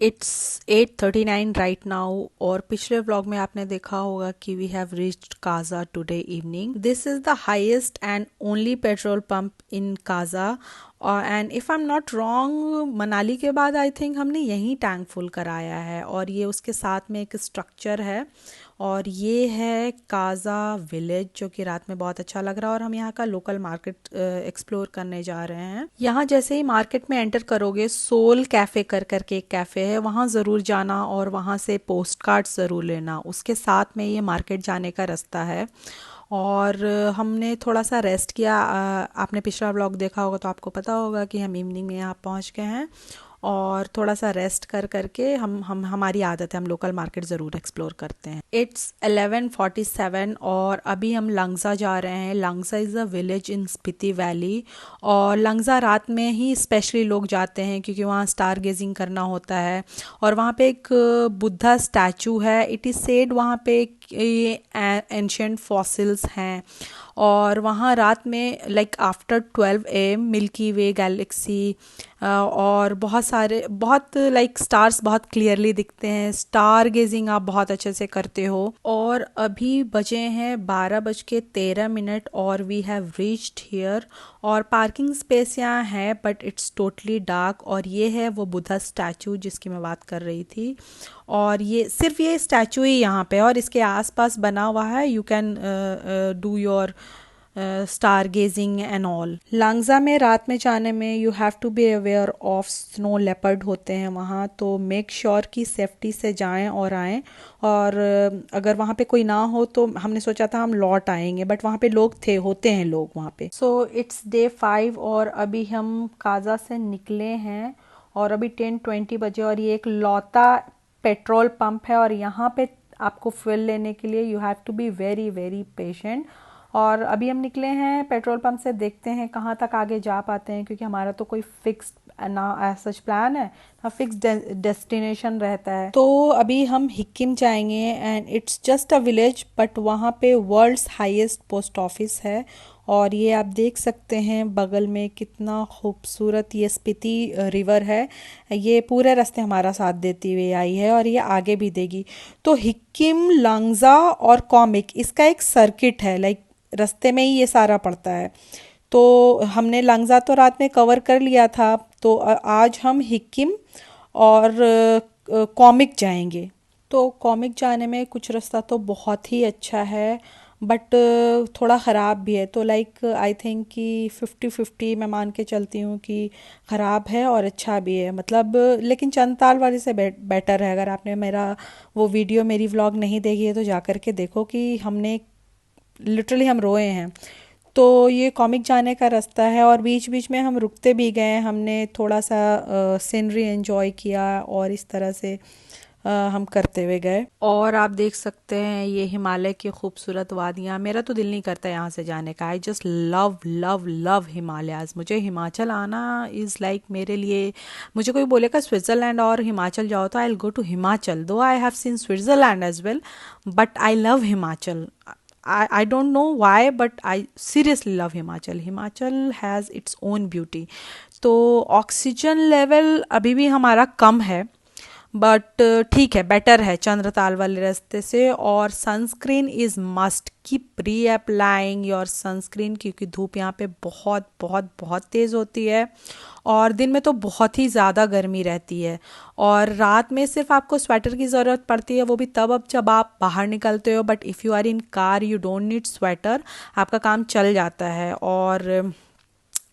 It's 8:39 right now. और पिछले vlog में आपने देखा होगा कि we have reached Kaza today evening. This is the highest and only petrol pump in Kaza. And if I am not wrong, Manali के बाद आई थिंक हमने यहीं टैंक फुल कराया है। और ये उसके साथ में एक स्ट्रक्चर है और ये है काजा विलेज, जो कि रात में बहुत अच्छा लग रहा है। और हम यहाँ का लोकल मार्केट एक्सप्लोर करने जा रहे हैं। यहाँ जैसे ही मार्केट में एंटर करोगे, सोल कैफ़े कर करके एक कैफ़े है, वहाँ ज़रूर जाना और वहाँ से पोस्ट कार्ड्स ज़रूर लेना। उसके साथ में ये मार्केट जाने का रास्ता है। और हमने थोड़ा सा रेस्ट किया। आपने पिछला व्लॉग देखा होगा तो आपको पता होगा कि हम इवनिंग में यहाँ पहुँच गए हैं। और थोड़ा सा रेस्ट कर करके हम हमारी आदत है, हम लोकल मार्केट ज़रूर एक्सप्लोर करते हैं। इट्स 11:47 और अभी हम लंगजा जा रहे हैं। Langza is a village in Spiti valley. और लंगजा रात में ही स्पेशली लोग जाते हैं क्योंकि वहाँ स्टार गेजिंग करना होता है। और वहाँ पे एक बुद्धा स्टैचू है। इट इज़ सेड वहाँ पे एंशियंट फॉसिल्स हैं। और वहाँ रात में like after 12 AM milky way Galaxy और बहुत लाइक स्टार्स बहुत क्लियरली दिखते हैं। स्टार गेजिंग आप बहुत अच्छे से करते हो। और अभी बजे हैं 12:13 और वी हैव रीच्ड हियर। और पार्किंग स्पेस यहाँ है बट इट्स टोटली डार्क। और ये है वो बुद्धा स्टैचू जिसकी मैं बात कर रही थी। और ये सिर्फ ये स्टैचू ही यहाँ पे और इसके आसपास बना हुआ है। You can do your star gazing and all. Langza में रात में जाने में you have to be aware of snow leopard होते हैं वहाँ, तो मेक श्योर कि सेफ्टी से जाएं और आएं। और अगर वहाँ पे कोई ना हो तो हमने सोचा था हम लौट आएंगे, बट वहाँ पे लोग होते हैं लोग वहाँ पे। सो इट्स डे 5 और अभी हम काजा से निकले हैं और अभी 10:20 बजे। और ये एक लौता पेट्रोल पंप है और यहाँ पे आपको फ्यूल लेने के लिए you have to be very very patient. और अभी हम निकले हैं पेट्रोल पंप से, देखते हैं कहाँ तक आगे जा पाते हैं क्योंकि हमारा तो कोई फिक्स ना सच प्लान है ना फिक्स डेस्टिनेशन रहता है। तो अभी हम हिक्किम जाएंगे and it's just a village but वहाँ पे वर्ल्ड्स हाईएस्ट पोस्ट ऑफिस है। और ये आप देख सकते हैं बगल में कितना खूबसूरत ये स्पीति रिवर है। ये पूरे रास्ते हमारा साथ देती हुई आई है और ये आगे भी देगी। तो हिक्किम, लांगजा और कॉमिक इसका एक सर्किट है, लाइक रास्ते में ही ये सारा पड़ता है। तो हमने लांगजा तो रात में कवर कर लिया था, तो आज हम हिक्किम और कॉमिक जाएंगे। तो कॉमिक जाने में कुछ रास्ता तो बहुत ही अच्छा है बट थोड़ा ख़राब भी है। तो लाइक आई थिंक कि 50-50 मैं मान के चलती हूँ कि ख़राब है और अच्छा भी है, मतलब लेकिन चंदताल वाले से बेटर है। अगर आपने मेरा वो वीडियो, मेरी व्लॉग नहीं देखी है तो जा कर के देखो कि हमने लिटरली हम रोए हैं। तो ये कॉमिक जाने का रास्ता है और बीच बीच में हम रुकते भी गए, हमने थोड़ा सा सीनरी एंजॉय किया और इस तरह से हम करते हुए गए। और आप देख सकते हैं ये हिमालय की खूबसूरत वादियाँ। मेरा तो दिल नहीं करता यहाँ से जाने का। I just love love love Himalayas. मुझे हिमाचल आना इज़ लाइक मेरे लिए, मुझे कोई बोलेगा स्विट्ज़रलैंड और हिमाचल जाओ तो I will go to Himachal, though I have seen Switzerland as well, but I love Himachal. I don't know why, but I seriously love Himachal. Himachal has its own beauty. तो oxygen level अभी भी हमारा कम है but ठीक है, better है चंद्रताल वाले रास्ते से। और सनस्क्रीन इज़ मस्ट, कीप री अप्लाइंग योर सनस्क्रीन क्योंकि धूप यहाँ पे बहुत बहुत बहुत तेज़ होती है और दिन में तो बहुत ही ज़्यादा गर्मी रहती है। और रात में सिर्फ आपको स्वेटर की ज़रूरत पड़ती है, वो भी तब अब जब आप बाहर निकलते हो। But if you are in car you don't need sweater, आपका काम चल जाता है। और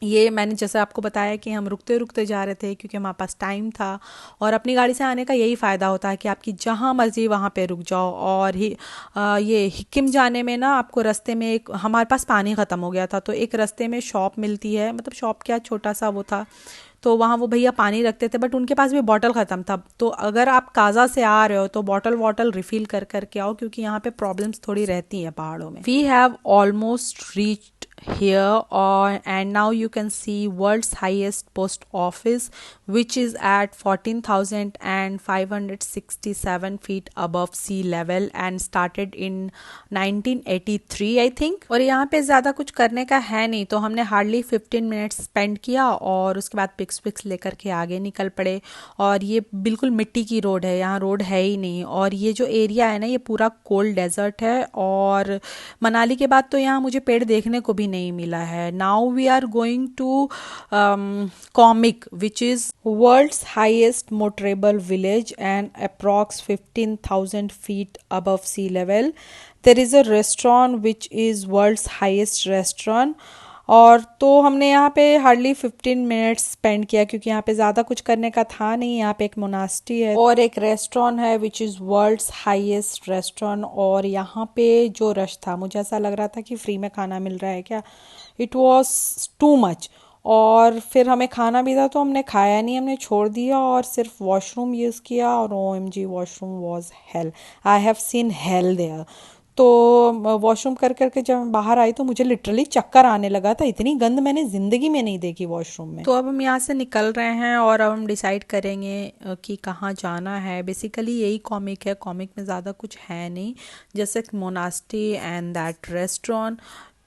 ये मैंने जैसे आपको बताया कि हम रुकते रुकते जा रहे थे क्योंकि हमारे पास टाइम था। और अपनी गाड़ी से आने का यही फ़ायदा होता है कि आपकी जहाँ मर्ज़ी वहाँ पे रुक जाओ। और ये हिक्किम जाने में ना आपको रास्ते में एक, हमारे पास पानी ख़त्म हो गया था तो एक रास्ते में शॉप मिलती है, मतलब शॉप क्या छोटा सा वो था, तो वहाँ वो भैया पानी रखते थे बट उनके पास भी बॉटल ख़त्म था। तो अगर आप काजा से आ रहे हो तो बॉटल वॉटल रिफ़िल कर करके आओ क्योंकि यहाँ पे प्रॉब्लम्स थोड़ी रहती हैं पहाड़ों में। We have almost reached here, or and now you can see world's highest post office, which is at 14,567 feet above sea level and started in 1983 I think। और यहाँ पे ज़्यादा कुछ करने का है नहीं, तो हमने हार्डली 15 मिनट्स स्पेंड किया और उसके बाद पिक्स विक्स लेकर के आगे निकल पड़े। और ये बिल्कुल मिट्टी की रोड है, यहाँ रोड है ही नहीं। और ये जो एरिया है ना, ये पूरा कोल्ड डेजर्ट है, और मनाली के बाद तो यहाँ मुझे पेड़ देखने को भी नहीं मिला है। Now we are going to Komic, which is world's highest motorable village and approx 15,000 feet above sea level. There is a restaurant which is world's highest restaurant। और तो हमने यहाँ पे हार्डली 15 मिनट्स स्पेंड किया, क्योंकि यहाँ पे ज़्यादा कुछ करने का था नहीं। यहाँ पे एक मोनास्ट्री है और एक रेस्टोरेंट है which is world's highest restaurant. और यहाँ पे जो रश था, मुझे ऐसा लग रहा था कि फ्री में खाना मिल रहा है क्या। It was too much. और फिर हमें खाना भी था तो हमने खाया नहीं, हमने छोड़ दिया और सिर्फ वॉशरूम यूज़ किया। और OMG, washroom was hell. I have seen hell there. तो वॉशरूम कर करके जब मैं बाहर आई तो मुझे लिटरली चक्कर आने लगा था, इतनी गंद मैंने ज़िंदगी में नहीं देखी वॉशरूम में। तो अब हम यहाँ से निकल रहे हैं और अब हम डिसाइड करेंगे कि कहाँ जाना है। बेसिकली यही कॉमिक है, कॉमिक में ज़्यादा कुछ है नहीं, जैसे मोनास्ट्री एंड दैट रेस्टोरेंट।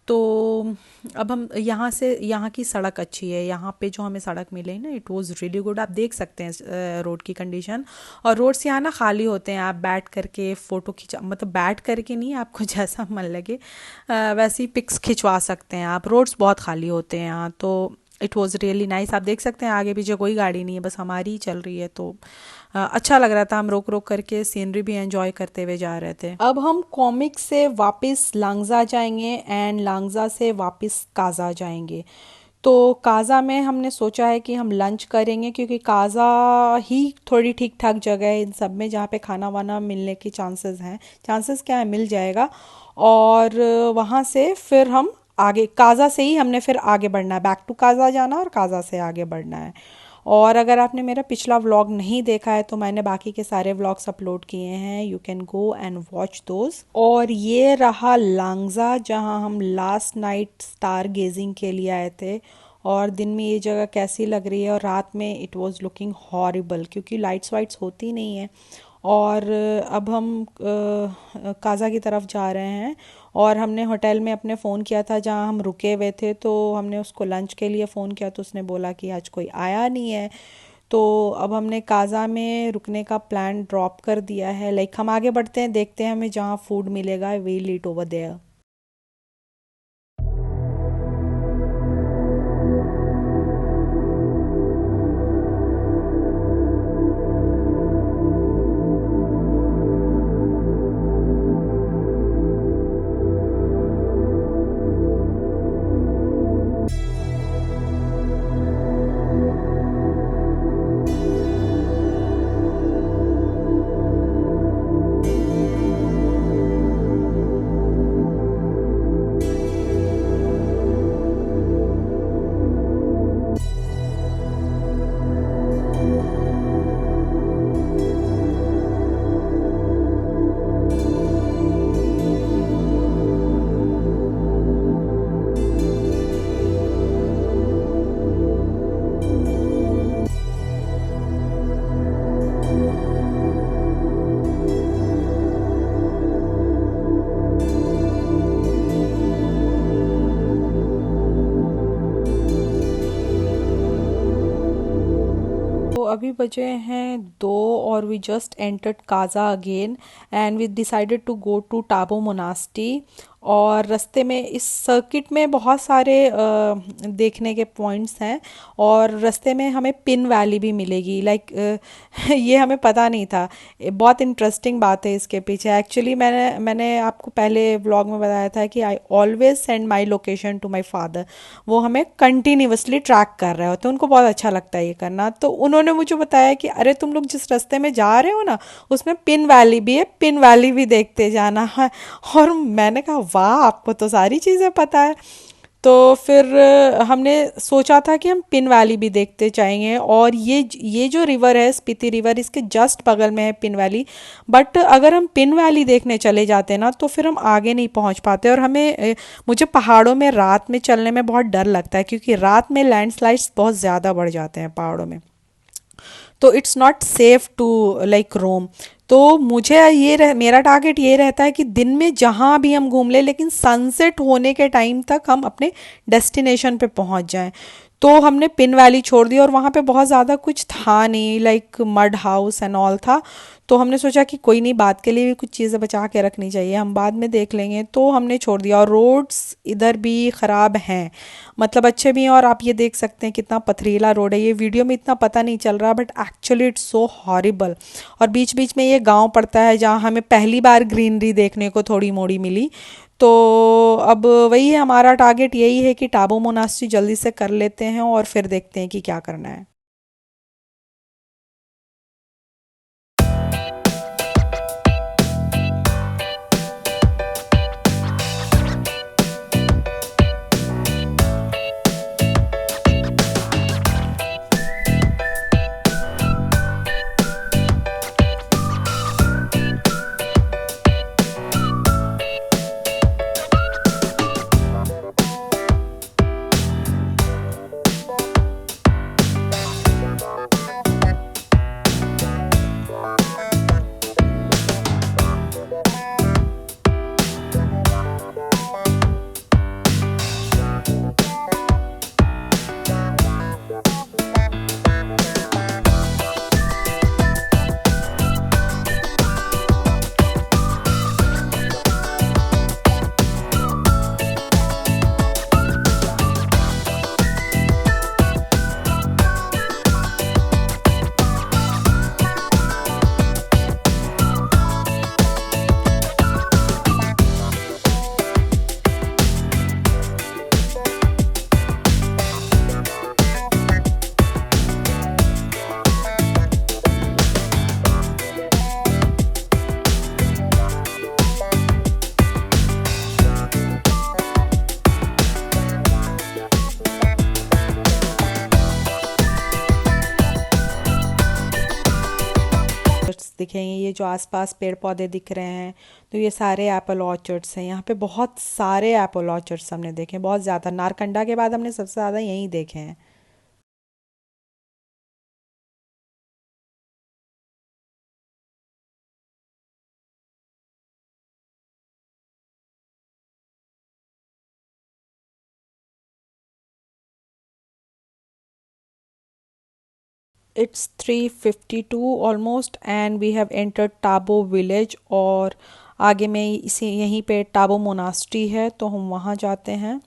तो अब हम यहाँ से, यहाँ की सड़क अच्छी है, यहाँ पे जो हमें सड़क मिली ना, इट वाज रियली गुड। आप देख सकते हैं रोड की कंडीशन। और रोड्स यहाँ ना खाली होते हैं, आप बैठ करके फ़ोटो खिंचा, मतलब बैठ करके नहीं, आपको जैसा मन लगे वैसे ही पिक्स खिंचवा सकते हैं आप। रोड्स बहुत खाली होते हैं यहाँ, तो इट वॉज़ रियली नाइस। आप देख सकते हैं आगे पीछे कोई गाड़ी नहीं है, बस हमारी ही चल रही है। तो अच्छा लग रहा था, हम रोक रोक करके सीनरी भी एंजॉय करते हुए जा रहे थे। अब हम कॉमिक से वापस लांगजा जाएंगे एंड लांगजा से वापस काजा जाएंगे। तो काजा में हमने सोचा है कि हम लंच करेंगे, क्योंकि काजा ही थोड़ी ठीक ठाक जगह है इन सब में जहाँ पे खाना वाना मिलने की चांसेस हैं। चांसेस क्या है, मिल जाएगा। और वहाँ से फिर हम आगे, काजा से ही हमने फिर आगे बढ़ना है, बैक टू काजा जाना और काजा से आगे बढ़ना है। और अगर आपने मेरा पिछला व्लॉग नहीं देखा है तो मैंने बाकी के सारे व्लॉग्स अपलोड किए हैं, you can go and watch those. और ये रहा लांगजा, जहाँ हम लास्ट नाइट स्टार गेजिंग के लिए आए थे। और दिन में ये जगह कैसी लग रही है, और रात में इट वाज लुकिंग हॉरिबल, क्योंकि लाइट्स वाइट्स होती नहीं है। और अब हम काजा की तरफ जा रहे हैं। और हमने होटल में अपने फ़ोन किया था जहाँ हम रुके हुए थे, तो हमने उसको लंच के लिए फ़ोन किया तो उसने बोला कि आज कोई आया नहीं है। तो अब हमने काजा में रुकने का प्लान ड्रॉप कर दिया है। लाइक हम आगे बढ़ते हैं, देखते हैं हमें जहाँ फूड मिलेगा, वील ईट ओवर देयर। तो अभी बजे हैं 2 और we just entered Kaza again and we decided to go to Tabo monastery. और रास्ते में इस सर्किट में बहुत सारे देखने के पॉइंट्स हैं, और रास्ते में हमें पिन वैली भी मिलेगी। लाइक ये हमें पता नहीं था। बहुत इंटरेस्टिंग बात है इसके पीछे। एक्चुअली मैंने आपको पहले व्लॉग में बताया था कि I always send my location to my father. वो हमें कंटिन्यूसली ट्रैक कर रहे होते हैं, उनको बहुत अच्छा लगता है ये करना। तो उन्होंने मुझे बताया कि अरे तुम लोग जिस रास्ते में जा रहे हो ना, उसमें पिन वैली भी है, पिन वैली भी देखते जाना है। और मैंने कहा वाह, आपको तो सारी चीज़ें पता है। तो फिर हमने सोचा था कि हम पिन वैली भी देखते जाएंगे, और ये जो रिवर है स्पीति रिवर, इसके जस्ट बगल में है पिन वैली। बट अगर हम पिन वैली देखने चले जाते ना तो फिर हम आगे नहीं पहुंच पाते, और मुझे पहाड़ों में रात में चलने में बहुत डर लगता है, क्योंकि रात में लैंडस्लाइड्स बहुत ज़्यादा बढ़ जाते हैं पहाड़ों में। तो it's not safe to like roam. तो मेरा टारगेट ये रहता है कि दिन में जहाँ भी हम घूम ले, लेकिन सनसेट होने के टाइम तक हम अपने डेस्टिनेशन पे पहुँच जाएं। तो हमने पिन वैली छोड़ दी, और वहाँ पे बहुत ज़्यादा कुछ था नहीं, like mud house and all था। तो हमने सोचा कि कोई नहीं, बाद के लिए भी कुछ चीज़ें बचा के रखनी चाहिए, हम बाद में देख लेंगे, तो हमने छोड़ दिया। और रोड्स इधर भी ख़राब हैं, मतलब अच्छे भी हैं, और आप ये देख सकते हैं कितना पथरीला रोड है। ये वीडियो में इतना पता नहीं चल रहा, but actually it's so horrible. और बीच बीच में ये गांव पड़ता है जहाँ हमें पहली बार ग्रीनरी देखने को थोड़ी मोड़ी मिली। तो अब वही है, हमारा टारगेट यही है कि टाबू मोनास्ट्री जल्दी से कर लेते हैं, और फिर देखते हैं कि क्या करना है। दिखेंगे, ये जो आसपास पेड़ पौधे दिख रहे हैं, तो ये सारे एप्पल ऑर्चर्ड्स हैं। यहाँ पे बहुत सारे एप्पल ऑर्चर्ड्स हमने देखे हैं, बहुत ज़्यादा। नारकंडा के बाद हमने सबसे ज़्यादा यहीं देखे हैं। It's 3:52 almost, and we have entered Tabo village. और आगे में इसी यहीं पे टाबो मोनास्ट्री है, तो हम वहाँ जाते हैं।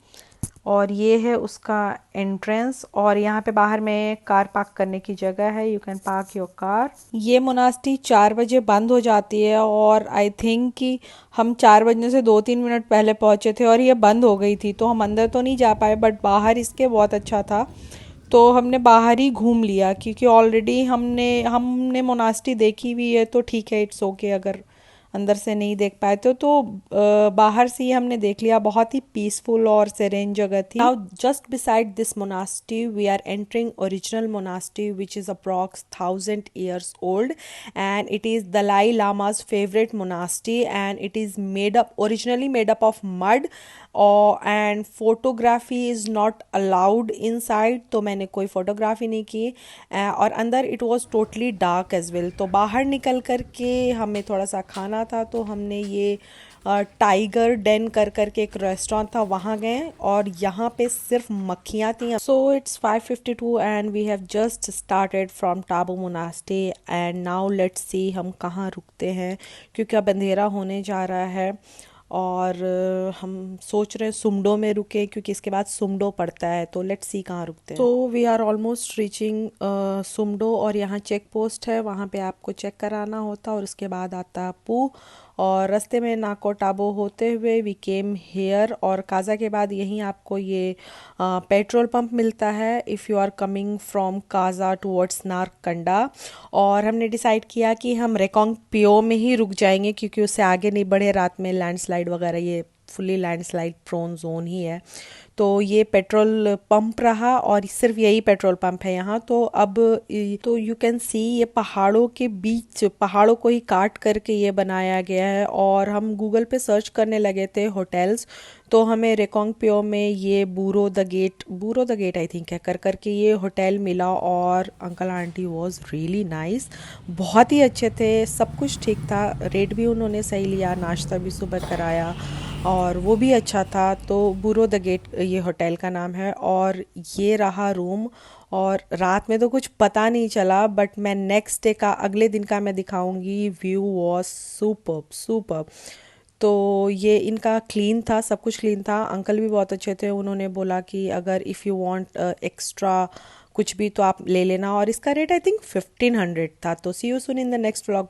और ये है उसका एंट्रेंस, और यहाँ पे बाहर में कार पार्क करने की जगह है, you can park your car. ये मोनास्ट्री 4 बजे बंद हो जाती है, और आई थिंक कि हम 4 बजने से 2-3 मिनट पहले पहुँचे थे और ये बंद हो गई थी, तो हम अंदर तो नहीं जा पाए, बट बाहर इसके बहुत अच्छा था। तो हमने बाहर ही घूम लिया, क्योंकि ऑलरेडी हमने हमने मोनास्ट्री देखी हुई है, तो ठीक है, इट्स ओके अगर अंदर से नहीं देख पाए बाहर से ही हमने देख लिया। बहुत ही पीसफुल और सेरेन जगह थी। Now just beside this monastery we are entering original monastery which is approx 1000 years old, and it is Dalai Lama's favorite monastery, and it is originally made up of mud, and photography is not allowed inside, तो मैंने कोई photography नहीं की। और अंदर it was totally dark as well. तो बाहर निकल कर के हमें थोड़ा सा खाना था, तो हमने ये टाइगर डेन कर करके एक रेस्टोरेंट था, वहाँ गए, और यहाँ पे सिर्फ मक्खियाँ थी। So it's 5:52 and we have just started from Tabo monastery, and now let's see हम कहाँ रुकते हैं, क्योंकि अब अंधेरा होने जा रहा है। और हम सोच रहे हैं सुमडो में रुके, क्योंकि इसके बाद सुमडो पड़ता है, तो लेट्स सी कहाँ रुकते हैं। तो we are almost reaching Sumdo, और यहाँ चेक पोस्ट है, वहाँ पे आपको चेक कराना होता है, और उसके बाद आता है पू। और रास्ते में नाको टाबो होते हुए वी केम हेयर, और काजा के बाद यहीं आपको ये पेट्रोल पंप मिलता है if you are coming from Kaza towards Narkanda. और हमने डिसाइड किया कि हम रेकोंग पियो में ही रुक जाएंगे, क्योंकि उससे आगे नहीं बढ़े, रात में लैंडस्लाइड वगैरह ये फुली लैंडस्लाइड प्रोन जोन ही है। तो ये पेट्रोल पंप रहा और सिर्फ यही पेट्रोल पंप है यहाँ। तो अब तो यू कैन सी ये पहाड़ों के बीच, पहाड़ों को ही काट करके ये बनाया गया है। और हम गूगल पे सर्च करने लगे थे होटल्स, तो हमें रेकोंगपियो में ये बूरो द गेट आई थिंक है कर करके ये होटल मिला। और uncle aunty was really nice, बहुत ही अच्छे थे, सब कुछ ठीक था, रेट भी उन्होंने सही लिया, नाश्ता भी सुबह कराया और वो भी अच्छा था। तो बूरो द गेट ये होटल का नाम है और ये रहा रूम। और रात में तो कुछ पता नहीं चला, बट मैं नेक्स्ट डे का, अगले दिन का मैं दिखाऊंगी। View was superb superb. तो ये इनका क्लीन था, सब कुछ क्लीन था। अंकल भी बहुत अच्छे थे, उन्होंने बोला कि अगर इफ़ यू वांट एक्स्ट्रा कुछ भी तो आप ले लेना। और इसका रेट आई थिंक 1500 था। तो see you soon in the next vlog.